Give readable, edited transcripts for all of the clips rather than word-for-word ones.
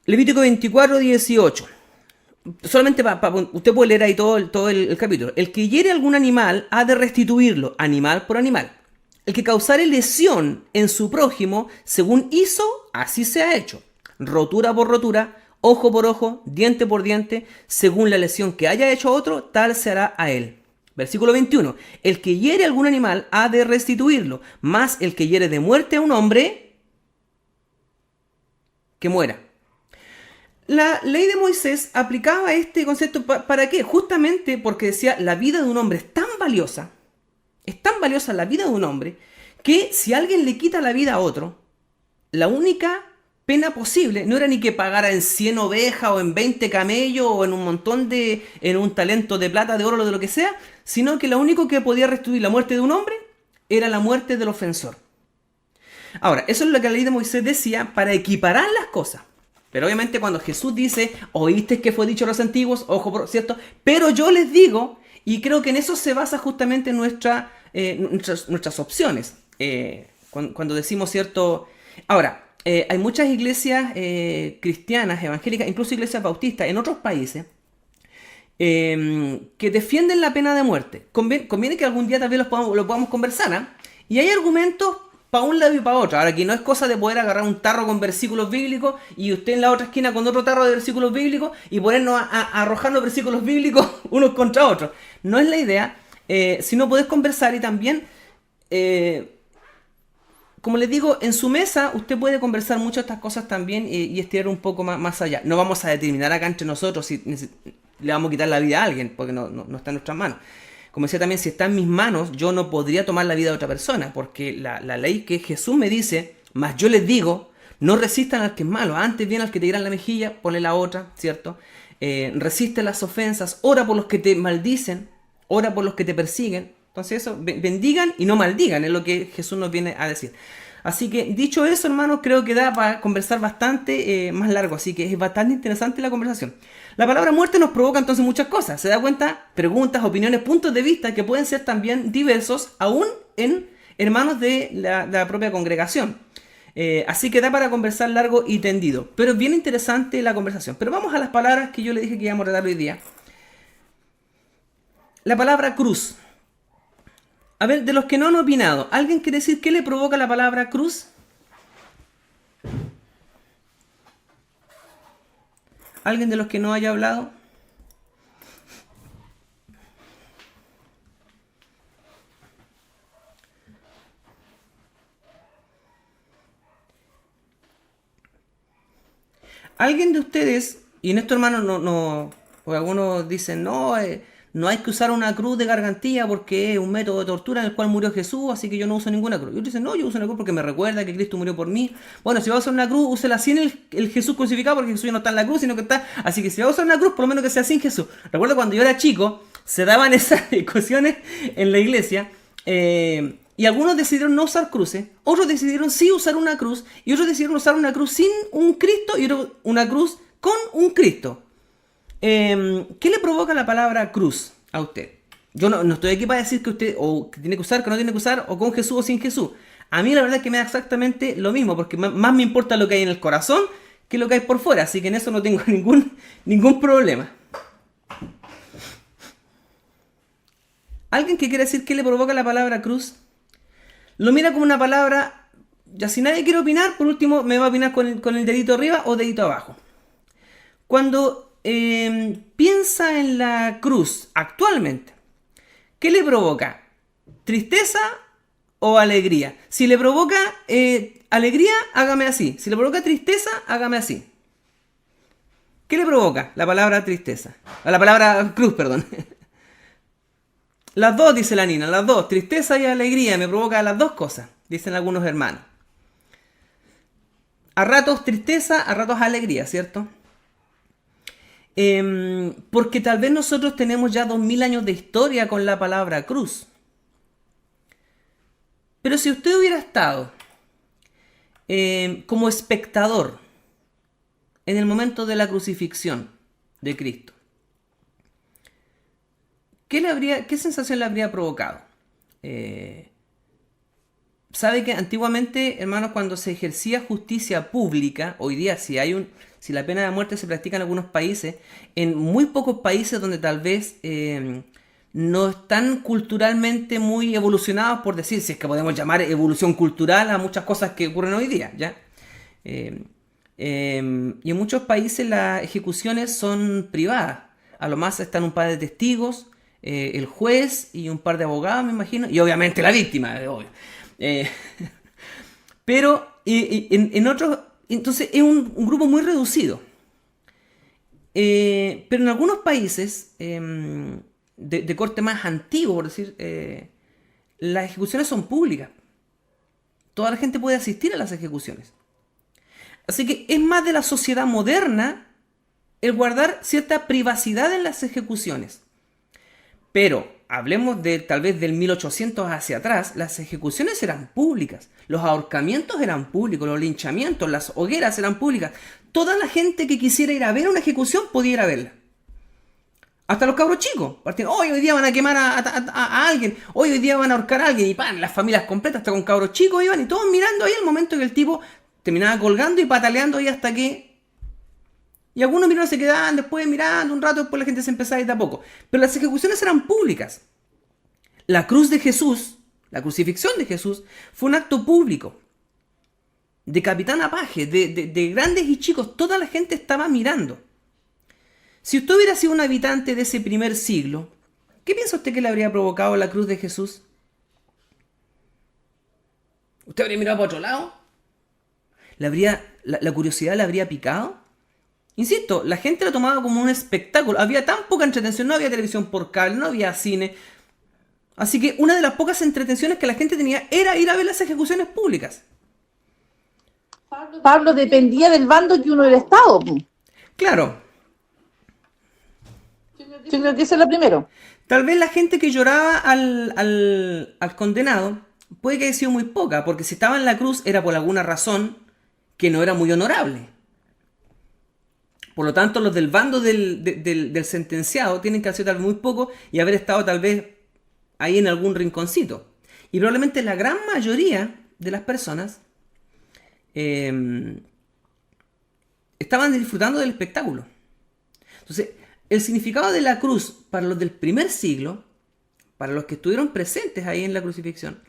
Levítico 24, 18. Solamente usted puede leer ahí todo el capítulo. El que hiere algún animal ha de restituirlo, animal por animal. El que causare lesión en su prójimo, según hizo, así se ha hecho. Rotura por rotura, ojo por ojo, diente por diente, según la lesión que haya hecho a otro, tal se hará a él. Versículo 21. El que hiere algún animal ha de restituirlo, mas el que hiere de muerte a un hombre, que muera. La ley de Moisés aplicaba este concepto ¿para qué? Justamente porque decía la vida de un hombre es tan valiosa la vida de un hombre, que si alguien le quita la vida a otro, la única pena posible no era ni que pagara en 100 ovejas o en 20 camellos o en un montón en un talento de plata, de oro o de lo que sea, sino que lo único que podía restituir la muerte de un hombre era la muerte del ofensor. Ahora, eso es lo que la ley de Moisés decía para equiparar las cosas. Pero obviamente cuando Jesús dice, oíste que fue dicho a los antiguos, ojo por cierto, pero yo les digo, y creo que en eso se basa justamente nuestras opciones. Cuando decimos cierto... Ahora, hay muchas iglesias cristianas, evangélicas, incluso iglesias bautistas en otros países, que defienden la pena de muerte. Conviene que algún día también lo podamos conversar, ¿eh? Y hay argumentos para un lado y para otro. Ahora, aquí no es cosa de poder agarrar un tarro con versículos bíblicos y usted en la otra esquina con otro tarro de versículos bíblicos y ponernos a arrojar los versículos bíblicos unos contra otros. No es la idea, sino poder conversar y también, como les digo, en su mesa usted puede conversar muchas de estas cosas también y estirar un poco más allá. No vamos a determinar acá entre nosotros si le vamos a quitar la vida a alguien, porque no está en nuestras manos. Como decía también, si está en mis manos, yo no podría tomar la vida de otra persona, porque la ley que Jesús me dice, más yo les digo, no resistan al que es malo, antes bien al que te tiran la mejilla, ponle la otra, ¿cierto? Resiste las ofensas, ora por los que te maldicen, ora por los que te persiguen. Entonces eso, bendigan y no maldigan, es lo que Jesús nos viene a decir. Así que dicho eso, hermanos, creo que da para conversar bastante más largo, así que es bastante interesante la conversación. La palabra muerte nos provoca entonces muchas cosas, ¿se da cuenta? Preguntas, opiniones, puntos de vista que pueden ser también diversos, aún en hermanos de la propia congregación. Así que da para conversar largo y tendido, pero es bien interesante la conversación. Pero vamos a las palabras que yo le dije que íbamos a tratar hoy día. La palabra cruz. A ver, de los que no han opinado, ¿alguien quiere decir qué le provoca la palabra cruz? ¿Alguien de los que no haya hablado? ¿Alguien de ustedes, y en esto hermano porque algunos dicen, no hay que usar una cruz de gargantilla porque es un método de tortura en el cual murió Jesús, así que yo no uso ninguna cruz. Y otros dicen, no, yo uso una cruz porque me recuerda que Cristo murió por mí. Bueno, si va a usar una cruz, úsela sin el Jesús crucificado, porque Jesús ya no está en la cruz, sino que está... Así que si va a usar una cruz, por lo menos que sea sin Jesús. Recuerdo cuando yo era chico, se daban esas discusiones en la iglesia, y algunos decidieron no usar cruces, otros decidieron sí usar una cruz, y otros decidieron usar una cruz sin un Cristo y una cruz con un Cristo. ¿Qué le provoca la palabra cruz a usted? Yo no estoy aquí para decir que usted o que tiene que usar, que no tiene que usar, o con Jesús o sin Jesús. A mí la verdad es que me da exactamente lo mismo, porque más me importa lo que hay en el corazón que lo que hay por fuera, así que en eso no tengo ningún problema. ¿Alguien que quiera decir qué le provoca la palabra cruz? Lo mira como una palabra, ya si nadie quiere opinar, por último me va a opinar con el dedito arriba o dedito abajo. Cuando piensa en la cruz actualmente, ¿qué le provoca? ¿Tristeza o alegría? Si le provoca alegría, hágame así. Si le provoca tristeza, hágame así. ¿Qué le provoca la palabra tristeza? La palabra cruz, perdón. Las dos, dice la Nina, las dos. Tristeza y alegría me provoca las dos cosas, dicen algunos hermanos. A ratos tristeza, a ratos alegría, ¿cierto? Porque tal vez nosotros tenemos ya 2000 años de historia con la palabra cruz. Pero si usted hubiera estado como espectador en el momento de la crucifixión de Cristo, ¿qué sensación le habría provocado? sabe que antiguamente, hermanos, cuando se ejercía justicia pública, hoy día si la pena de muerte se practica en algunos países, en muy pocos países donde tal vez no están culturalmente muy evolucionados, por decir, si es que podemos llamar evolución cultural a muchas cosas que ocurren hoy día, ¿ya? Eh, y en muchos países las ejecuciones son privadas. A lo más están un par de testigos, el juez y un par de abogados, me imagino, y obviamente la víctima, obvio. Eh, pero en otros, entonces es un grupo muy reducido. Pero en algunos países de corte más antiguo, por decir, las ejecuciones son públicas. Toda la gente puede asistir a las ejecuciones. Así que es más de la sociedad moderna el guardar cierta privacidad en las ejecuciones. Pero hablemos de tal vez del 1800 hacia atrás, las ejecuciones eran públicas, los ahorcamientos eran públicos, los linchamientos, las hogueras eran públicas. Toda la gente que quisiera ir a ver una ejecución podía ir a verla. Hasta los cabros chicos. Hoy día van a quemar a alguien, hoy día van a ahorcar a alguien, y pan, las familias completas, hasta con cabros chicos iban y todos mirando ahí el momento que el tipo terminaba colgando y pataleando ahí hasta que... Y algunos mirones se quedaban después mirando un rato, después la gente se empezaba a ir de a poco. Pero las ejecuciones eran públicas. La cruz de Jesús, la crucifixión de Jesús, fue un acto público. De capitán a paje, de grandes y chicos, toda la gente estaba mirando. Si usted hubiera sido un habitante de ese primer siglo, ¿qué piensa usted que le habría provocado la cruz de Jesús? ¿Usted habría mirado para otro lado? ¿La curiosidad le habría picado? Insisto, la gente lo tomaba como un espectáculo. Había tan poca entretención, no había televisión por cable, no había cine. Así que una de las pocas entretenciones que la gente tenía era ir a ver las ejecuciones públicas. Pablo dependía del bando que uno del Estado. Claro, Yo creo que eso es lo primero. tal vez la gente que lloraba al condenado puede que haya sido muy poca, porque si estaba en la cruz era por alguna razón que no era muy honorable. Por lo tanto, los del bando del sentenciado tienen que haber sido tal vez muy poco y haber estado tal vez ahí en algún rinconcito. Y probablemente la gran mayoría de las personas estaban disfrutando del espectáculo. Entonces, el significado de la cruz para los del primer siglo, para los que estuvieron presentes ahí en la crucifixión,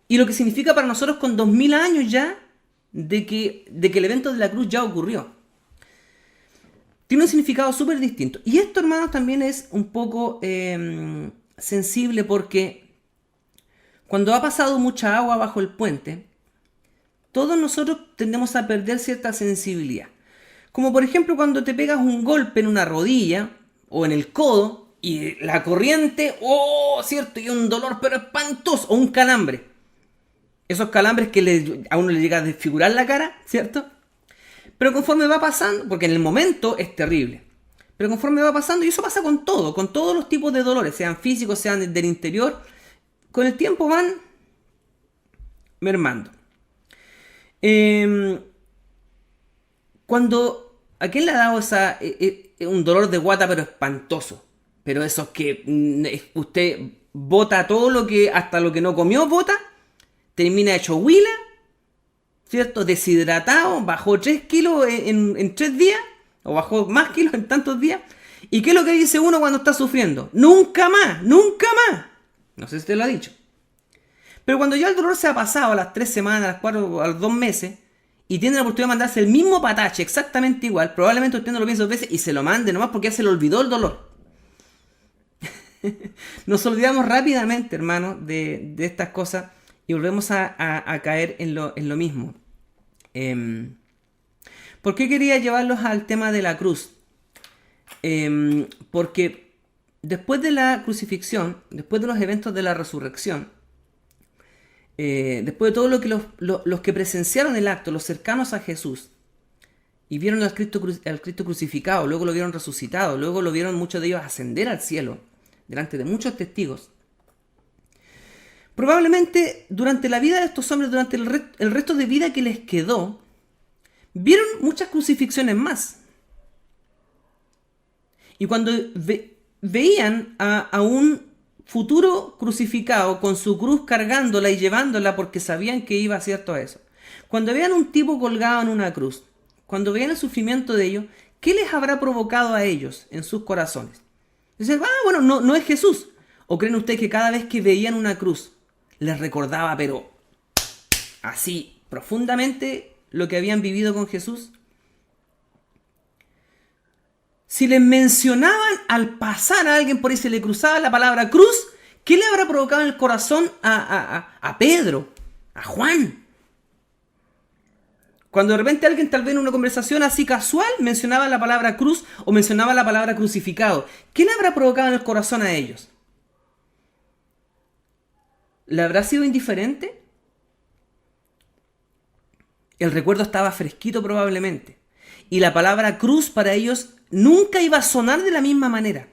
y lo que significa para nosotros con 2000 años ya de que el evento de la cruz ya ocurrió, tiene un significado súper distinto. Y esto, hermanos, también es un poco sensible porque cuando ha pasado mucha agua bajo el puente, todos nosotros tendemos a perder cierta sensibilidad. Como por ejemplo cuando te pegas un golpe en una rodilla o en el codo y la corriente, cierto, y un dolor pero espantoso, o un calambre. Esos calambres que a uno le llega a desfigurar la cara, ¿cierto? Pero conforme va pasando, porque en el momento es terrible, pero conforme va pasando, y eso pasa con todo, con todos los tipos de dolores, sean físicos, sean del interior, con el tiempo van mermando. Cuando ¿a quién le ha dado un dolor de guata pero espantoso? Pero esos que usted bota todo lo que, hasta lo que no comió bota, termina hecho huila, ¿cierto? Deshidratado, bajó 3 kilos en 3 días, o bajó más kilos en tantos días. ¿Y qué es lo que dice uno cuando está sufriendo? ¡Nunca más! ¡Nunca más! No sé si usted lo ha dicho. Pero cuando ya el dolor se ha pasado a las 3 semanas, a las 4, a los 2 meses, y tiene la oportunidad de mandarse el mismo patache exactamente igual, probablemente usted no lo piense 2 veces y se lo mande nomás porque ya se le olvidó el dolor. Nos olvidamos rápidamente, hermano, de estas cosas y volvemos a caer en lo mismo. ¿Por qué quería llevarlos al tema de la cruz? Porque después de la crucifixión, después de los eventos de la resurrección, después de todo lo que los que presenciaron el acto, los cercanos a Jesús, y vieron al Cristo crucificado, luego lo vieron resucitado, luego lo vieron muchos de ellos ascender al cielo, delante de muchos testigos, probablemente durante la vida de estos hombres, durante el resto de vida que les quedó, vieron muchas crucifixiones más. Y cuando veían a un futuro crucificado con su cruz cargándola y llevándola porque sabían que iba cierto a eso. Cuando vean un tipo colgado en una cruz, cuando vean el sufrimiento de ellos, ¿qué les habrá provocado a ellos en sus corazones? Dicen, bueno, no es Jesús. ¿O creen ustedes que cada vez que veían una cruz les recordaba, pero así profundamente, lo que habían vivido con Jesús? Si les mencionaban al pasar a alguien por ahí, se le cruzaba la palabra cruz, ¿qué le habrá provocado en el corazón a Pedro, a Juan? Cuando de repente alguien, tal vez en una conversación así casual, mencionaba la palabra cruz o mencionaba la palabra crucificado, ¿qué le habrá provocado en el corazón a ellos? ¿Le habrá sido indiferente? El recuerdo estaba fresquito probablemente. Y la palabra cruz para ellos nunca iba a sonar de la misma manera.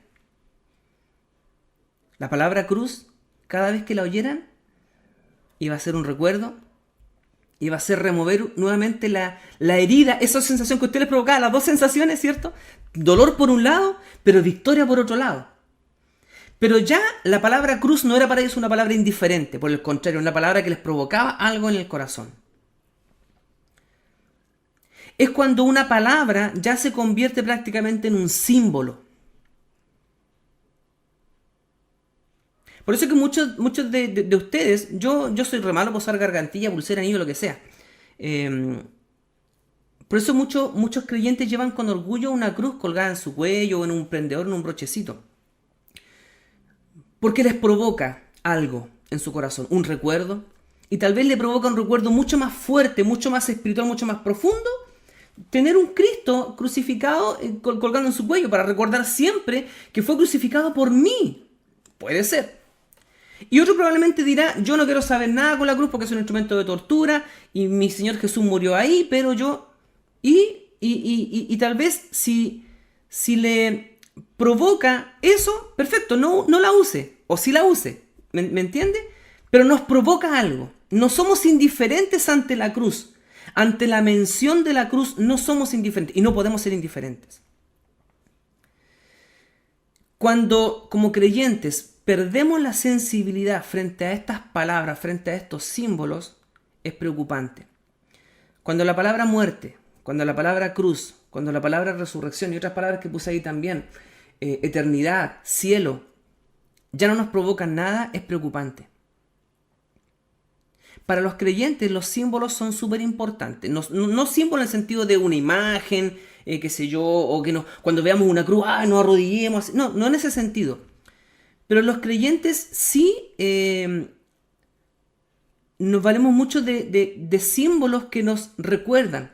La palabra cruz, cada vez que la oyeran, iba a ser un recuerdo, iba a ser remover nuevamente la herida, esa sensación que a usted les provocaba, las dos sensaciones, ¿cierto? Dolor por un lado, pero victoria por otro lado. Pero ya la palabra cruz no era para ellos una palabra indiferente, por el contrario, una palabra que les provocaba algo en el corazón. Es cuando una palabra ya se convierte prácticamente en un símbolo. Por eso es que muchos de ustedes, yo soy re malo por usar gargantilla, pulsera, anillo, lo que sea. Por eso muchos creyentes llevan con orgullo una cruz colgada en su cuello o en un prendedor, en un brochecito. Porque les provoca algo en su corazón, un recuerdo. Y tal vez le provoca un recuerdo mucho más fuerte, mucho más espiritual, mucho más profundo, tener un Cristo crucificado colgando en su cuello para recordar siempre que fue crucificado por mí. Puede ser. Y otro probablemente dirá, yo no quiero saber nada con la cruz porque es un instrumento de tortura y mi Señor Jesús murió ahí, pero yo... Y tal vez si le provoca eso, perfecto, no la use, o sí la use, ¿me entiende? Pero nos provoca algo. No somos indiferentes ante la cruz. Ante la mención de la cruz no somos indiferentes y no podemos ser indiferentes. Cuando como creyentes perdemos la sensibilidad frente a estas palabras, frente a estos símbolos, es preocupante. Cuando la palabra muerte, cuando la palabra cruz, cuando la palabra resurrección y otras palabras que puse ahí también, eternidad, cielo, ya no nos provocan nada, es preocupante. Para los creyentes los símbolos son súper importantes. No símbolos en el sentido de una imagen, qué sé yo, o que cuando veamos una cruz, nos arrodillemos. No en ese sentido. Pero los creyentes sí nos valemos mucho de símbolos que nos recuerdan,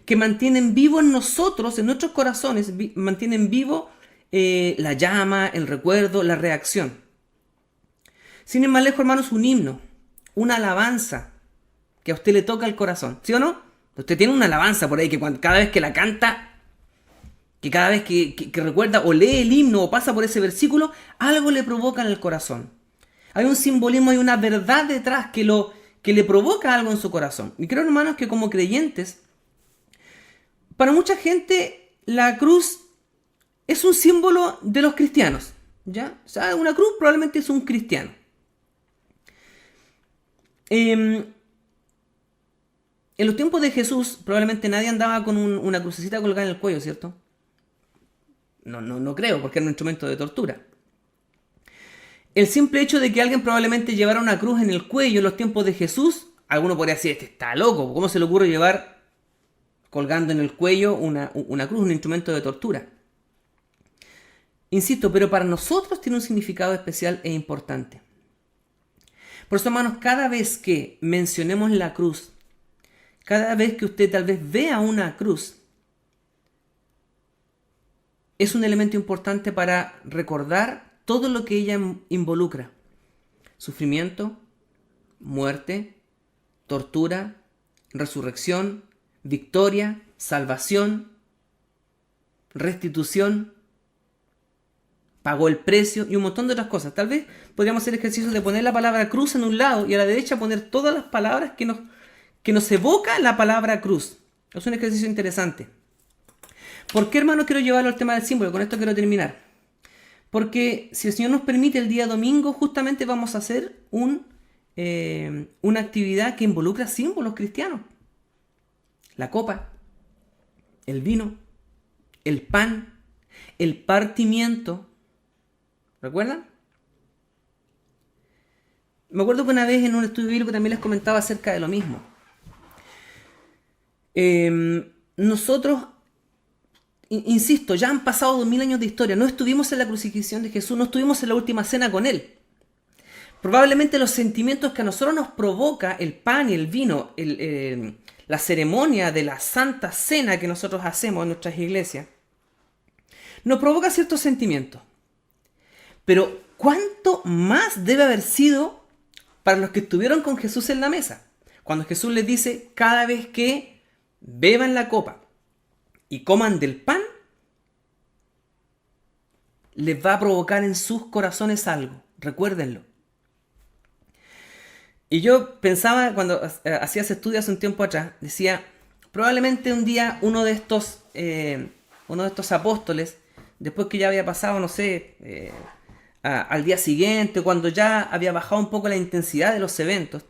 que mantienen vivo en nosotros, en nuestros corazones, mantienen vivo la llama, el recuerdo, la reacción. Sin ir más lejos, hermanos, un himno, una alabanza que a usted le toca el corazón, ¿sí o no? Usted tiene una alabanza por ahí que cada vez que la canta, que cada vez que recuerda o lee el himno o pasa por ese versículo, algo le provoca en el corazón. Hay un simbolismo, hay una verdad detrás que le provoca algo en su corazón. Y creo, hermanos, que como creyentes, para mucha gente la cruz es un símbolo de los cristianos, ¿ya? O sea, una cruz probablemente es un cristiano. En los tiempos de Jesús probablemente nadie andaba con una crucecita colgada en el cuello, ¿cierto? No creo, porque era un instrumento de tortura. El simple hecho de que alguien probablemente llevara una cruz en el cuello en los tiempos de Jesús, alguno podría decir, este está loco, ¿cómo se le ocurre llevar colgando en el cuello una cruz, un instrumento de tortura? Insisto, pero para nosotros tiene un significado especial e importante. Por eso, hermanos, cada vez que mencionemos la cruz, cada vez que usted tal vez vea una cruz, es un elemento importante para recordar todo lo que ella involucra. Sufrimiento, muerte, tortura, resurrección, victoria, salvación, restitución, pagó el precio y un montón de otras cosas. Tal vez podríamos hacer ejercicios de poner la palabra cruz en un lado y a la derecha poner todas las palabras que nos evoca la palabra cruz. Es un ejercicio interesante. ¿Por qué, hermano, quiero llevarlo al tema del símbolo? Con esto quiero terminar. Porque si el Señor nos permite el día domingo, justamente vamos a hacer una actividad que involucra símbolos cristianos. La copa, el vino, el pan, el partimiento. ¿Recuerdan? Me acuerdo que una vez en un estudio bíblico también les comentaba acerca de lo mismo. Nosotros, insisto, ya han pasado 2000 años de historia. No estuvimos en la crucifixión de Jesús, no estuvimos en la última cena con Él. Probablemente los sentimientos que a nosotros nos provoca el pan y el vino, la ceremonia de la Santa Cena que nosotros hacemos en nuestras iglesias, nos provoca ciertos sentimientos. Pero ¿cuánto más debe haber sido para los que estuvieron con Jesús en la mesa? Cuando Jesús les dice, cada vez que beban la copa y coman del pan, les va a provocar en sus corazones algo. Recuérdenlo. Y yo pensaba, cuando hacía ese estudio hace un tiempo atrás, decía, probablemente un día uno de estos apóstoles, después que ya había pasado, no sé, al día siguiente, cuando ya había bajado un poco la intensidad de los eventos,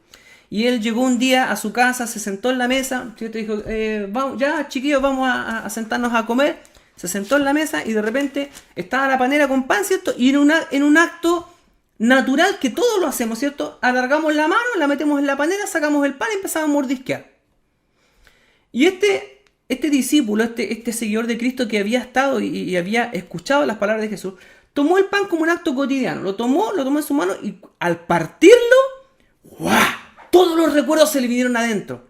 y él llegó un día a su casa, se sentó en la mesa, ¿cierto? Dijo, vamos, ya chiquillos, vamos a sentarnos a comer. Se sentó en la mesa y de repente estaba la panera con pan, ¿cierto? Y en un acto natural que todos lo hacemos, ¿cierto? Alargamos la mano, la metemos en la panera, sacamos el pan y empezamos a mordisquear. Y este discípulo, este seguidor de Cristo que había estado y había escuchado las palabras de Jesús, tomó el pan como un acto cotidiano, lo tomó en su mano y al partirlo, ¡guau!, todos los recuerdos se le vinieron adentro.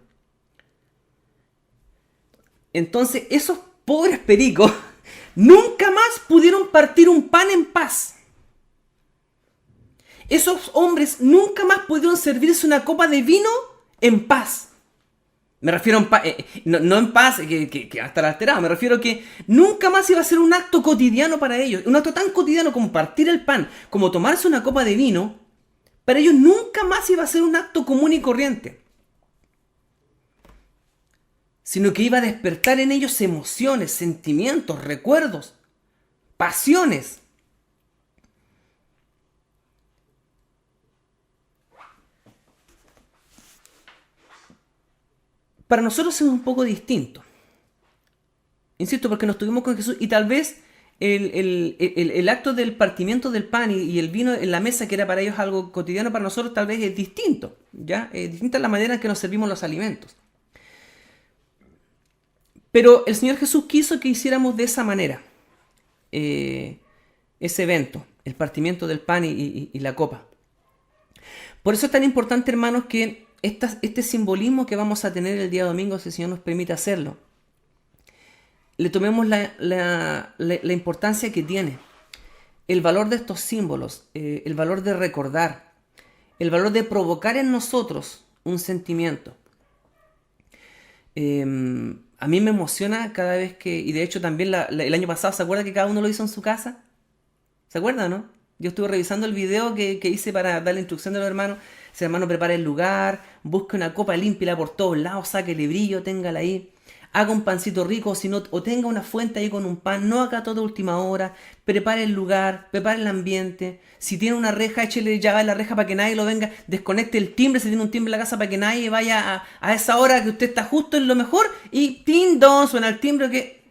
Entonces esos pobres pericos nunca más pudieron partir un pan en paz. Esos hombres nunca más pudieron servirse una copa de vino en paz. Me refiero a no en paz, que va a estar alterado. Me refiero a que nunca más iba a ser un acto cotidiano para ellos. Un acto tan cotidiano como partir el pan, como tomarse una copa de vino. Para ellos nunca más iba a ser un acto común y corriente. Sino que iba a despertar en ellos emociones, sentimientos, recuerdos, pasiones. Para nosotros es un poco distinto. Insisto, porque nos estuvimos con Jesús y tal vez el acto del partimiento del pan y el vino en la mesa, que era para ellos algo cotidiano, para nosotros tal vez es distinto. ¿Ya? Es distinta la manera en que nos servimos los alimentos. Pero el Señor Jesús quiso que hiciéramos de esa manera ese evento, el partimiento del pan y la copa. Por eso es tan importante, hermanos, que este simbolismo que vamos a tener el día domingo, si el Señor nos permite hacerlo, le tomemos la importancia que tiene, el valor de estos símbolos, el valor de recordar, el valor de provocar en nosotros un sentimiento. A mí me emociona cada vez que, y de hecho también el año pasado, ¿se acuerda que cada uno lo hizo en su casa? ¿Se acuerda, no? Yo estuve revisando el video que hice para dar la instrucción de los hermanos. Ese hermano prepare el lugar, busque una copa, límpiala por todos lados, sáquele brillo, téngala ahí. Haga un pancito rico, o tenga una fuente ahí con un pan, no haga todo a última hora. Prepare el lugar, prepare el ambiente. Si tiene una reja, échele llave a la reja para que nadie lo venga. Desconecte el timbre, si tiene un timbre en la casa, para que nadie vaya a esa hora que usted está justo en lo mejor. Y ¡ting dong! Suena el timbre. Que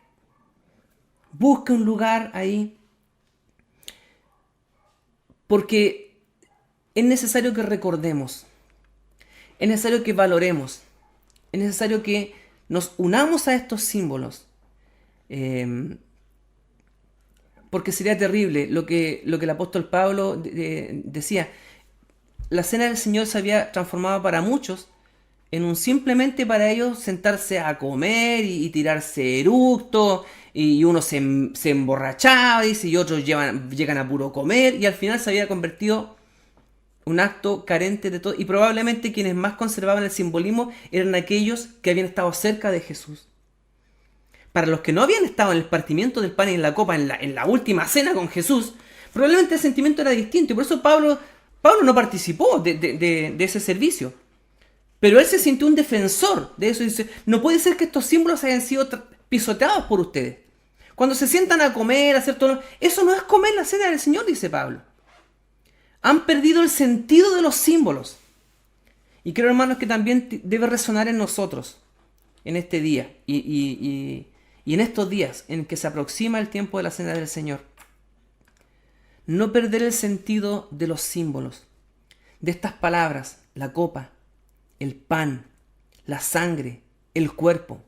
busque un lugar ahí. Porque es necesario que recordemos. Es necesario que valoremos. Es necesario que nos unamos a estos símbolos, porque sería terrible lo que el apóstol Pablo decía. La cena del Señor se había transformado para muchos en un simplemente para ellos sentarse a comer y tirarse eructos, y uno se emborrachaba, dice, y otros llegan a puro comer, y al final se había convertido un acto carente de todo, y probablemente quienes más conservaban el simbolismo eran aquellos que habían estado cerca de Jesús. Para los que no habían estado en el partimiento del pan y en la copa, en la última cena con Jesús, probablemente el sentimiento era distinto, y por eso Pablo no participó de ese servicio. Pero él se sintió un defensor de eso, y dice, no puede ser que estos símbolos hayan sido pisoteados por ustedes. Cuando se sientan a comer, a hacer todo, eso no es comer la cena del Señor, dice Pablo. Han perdido el sentido de los símbolos. Y creo, hermanos, que también debe resonar en nosotros en este día y en estos días en que se aproxima el tiempo de la cena del Señor. No perder el sentido de los símbolos, de estas palabras, la copa, el pan, la sangre, el cuerpo.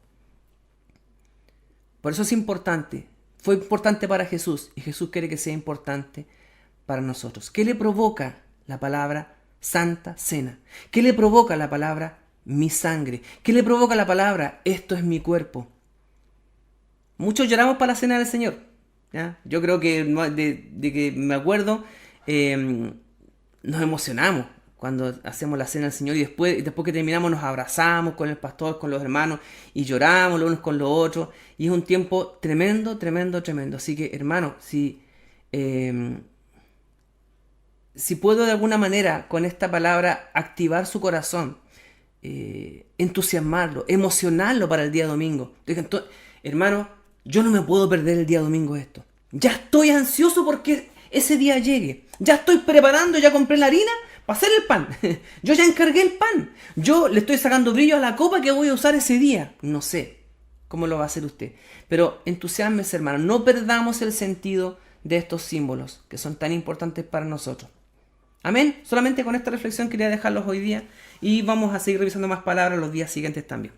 Por eso es importante, fue importante para Jesús y Jesús quiere que sea importante para nosotros. ¿Qué le provoca la palabra Santa Cena? ¿Qué le provoca la palabra mi sangre? ¿Qué le provoca la palabra esto es mi cuerpo? Muchos lloramos para la cena del Señor, ¿ya? Yo creo que de que me acuerdo, nos emocionamos cuando hacemos la cena del Señor y después que terminamos nos abrazamos con el pastor, con los hermanos y lloramos los unos con los otros y es un tiempo tremendo, tremendo, tremendo. Así que, hermano, si puedo de alguna manera con esta palabra activar su corazón, entusiasmarlo, emocionarlo para el día domingo. Entonces, hermano, yo no me puedo perder el día domingo esto. Ya estoy ansioso porque ese día llegue. Ya estoy preparando, ya compré la harina para hacer el pan. Yo ya encargué el pan. Yo le estoy sacando brillo a la copa que voy a usar ese día. No sé cómo lo va a hacer usted. Pero entusiasmese, hermano. No perdamos el sentido de estos símbolos que son tan importantes para nosotros. Amén. Solamente con esta reflexión quería dejarlos hoy día y vamos a seguir revisando más palabras los días siguientes también.